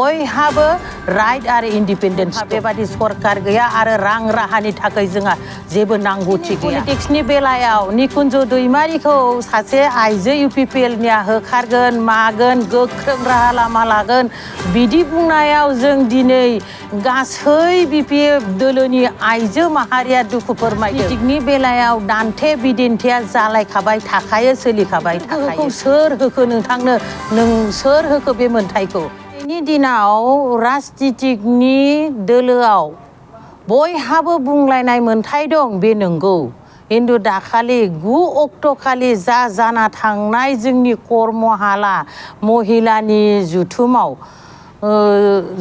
बयहाबो राइट आरो इन्डिपेन्डेन्स बेबादि सरकार गैया आरो रां राहानि थाखाय जोंहा जेबो नांगौथि गैया। पलिटिक्सनि बेलायाव निकुन्ज दैमारिखौ सासे आइजो UPPLनिया होखारगोन मागोन गोख्रों राहा लामा लागोन बिदि बुंनायाव जों दिनै गासै BPF दोलोनि आइजो माहारिया दुखु फोरमायदों। पलिटिक्सनि बेलायाव दान्थे बिदिन्थिया जालायखाबाय थाखायो सोलिखाबाय थाखायो। सोर होखो नोंथांनो सोर होखो बे मोन्थायखौ? दिनैनि दिनाव राजनितिकनि दोलोआव बयहाबो बुंलायनाय मोन्थाय दं बे नंगौ। खिन्थु दाखालि 9 अक्ट'खालि जाना थांनाय जोंनि कर्महाला महिलानि जुथुमाव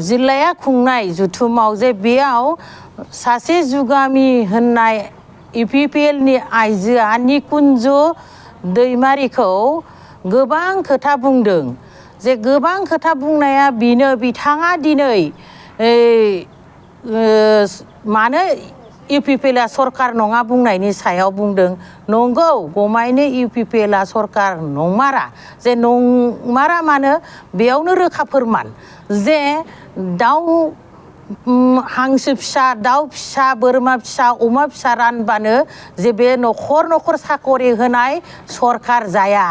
जिल्लाया खुंनाय जुथुमाव जे बेयाव सासे जुगामि होननाय UPPLनि आइजोआ निकुन्ज दैमारिखौ गोबां खोथा बुंदों। जे गोबां खोथा बुंनाया बेनो बिथाङा दिनै मानो UPPLआ सरकार नङा बुंनायनि सायाव बुंदों। नंगौ गमायनो UPPLआ सरकार नंमारा जे नंमारा मानो बेयावनो रोखा फोरमान जे दाउ हांसो फिसा दाउ फिसा बोरमा फिसा अमा फिसा रानबानो जे बे न'खर न'खर साखरि होनाय सरकार जाया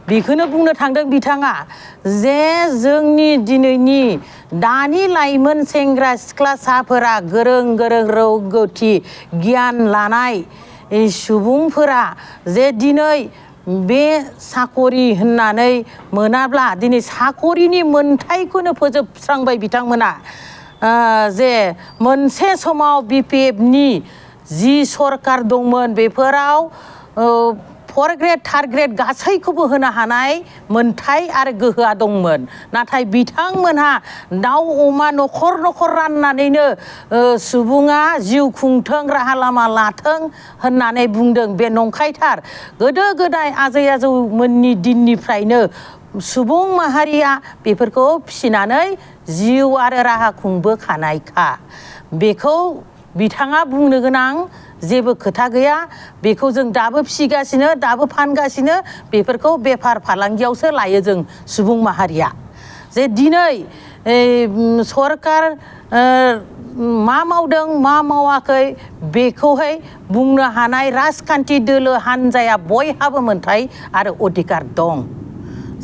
बेखौनो बुंनो थांदों बिथाङा जे जोंनि दिनैनि दानि लाइमोन सेंग्रा सिख्लासाफोरा गोरों रोंगौथि गियान लानाय सुबुंफोरा जे दिनै बे साखरि होननानै मोनाब्ला दिनै साखरिनि मोन्थायखौनो फोजोबस्रांबाय बिथांमोना। जे मोनसे समाव BPFनि जि सरकार दंमोन बेफोराव 4 ग्रेड 3 ग्रेड गासैखौबो होनो हानाय मोन्थाय आरो गोहोआ दंमोन। नाथाय बिथांमोनहा दाउ अमा न'खर न'खर राननानैनो सुबुङा जिउ खुंथों राहा लामा लाथों होननानै बुंदों बे नंखायथार। गोदो गोदाय आजै आजौमोननि दिननिफ्रायनो सुबुं माहारिया बेफोरखौ फिसिनानै जिउ आरो राहा खुंबोखानायखा बेखौ बिथाङा बुंनो गोनां जेबो खोथा गैया। बेखौ जों दाबो फिसिगासिनो दाबो फानगासिनो बेफोरखौ बेफार फालांगियावसो लायो जों सुबुं माहारिया। जे दिनै सरकार मा मावदों मा मावाखै बेखौहाय बुंनो हानाय राजखान्थि दोलो हान्जाया बयहाबो मोन्थाय आरो अधिकार दं।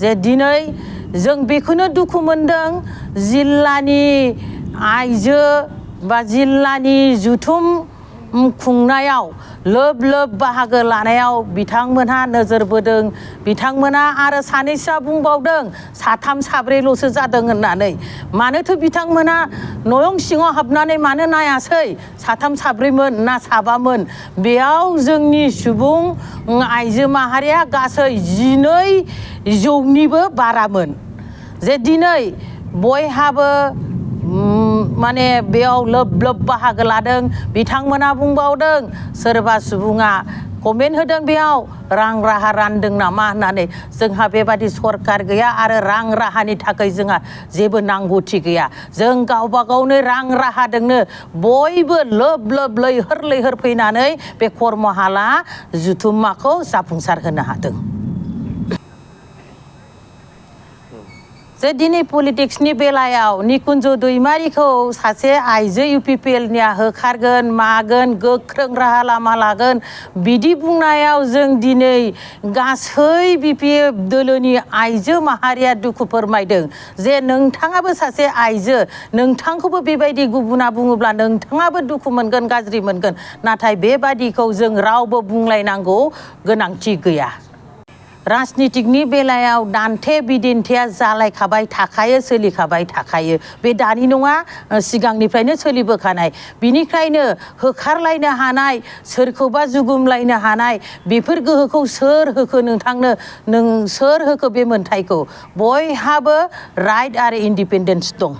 जे दिनै जों बेखौनो दुखु मोनदों जिल्लानि आइजो बा जिल्लानि जुथुम खुंनायाव लोब लोब बाहागो लानायाव बिथांमोनहा नोजोर बोदों। बिथांमोना आरो सानैसोआ बुंबावदों 3 4ल'सो जादों होननानै। मानोथो बिथांमोना नयं सिङाव हाबनानै मानो नायासै 3 4मोन ना 7मोन? बेयाव जोंनि सुबुं आइजो माहारिया गासै 12जौनिबो बारामोन। जे दिनै बयहाबो माने बेयाव लोब लोब बाहागो लादों। बिथांमोना बुंबावदों सोरबा सुबुङा कमेन्ट होदों बेयाव रां राहा रानदों नामा होननानै। जोंहा बेबादि सरकार गैया आरो रां राहानि थाखाय जोंहा जेबो नांगौथि गैया। जों गावबा गावनो रां राहादोंनो बयबो लोब लोब लैहोर फैनानै बे कर्महाला जुथुमाखौ जाफुंसार होनो हादों। जे दिनै पलिटिक्सनि बेलायाव निकुन्ज दैमारिखौ सासे आइजो UPPLनिया होखारगोन मागोन गोख्रों राहा लामा लागोन बिदि बुंनायाव जों दिनै गासै BPF दोलोनि आइजो माहारिया दुखु फोरमायदों। जे नोंथाङाबो सासे आइजो नोंथांखौबो बेबायदि गुबुना बुङोब्ला नोंथाङाबो दुखु मोनगोन गाज्रि मोनगोन। नाथाय बेबादिखौ जों रावबो बुंलायनांगौ गोनांथि गैया। राजनितिकनि बेलायाव दान्थे बिदिन्थिया जालायखाबाय थाखायो सोलिखाबाय थाखायो बे दानि नङा सिगांनिफ्रायनो सोलिबोखानाय। बिनिखायनो होखारलायनो हानाय सोरखौबा जुगुमलायनो हानाय बेफोर गोहोखौ सोर होखो नोंथांनो सोर होखो बे मोन्थायखौ? बयहाबो राइट आरो इन्डिपेन्डेन्स दं।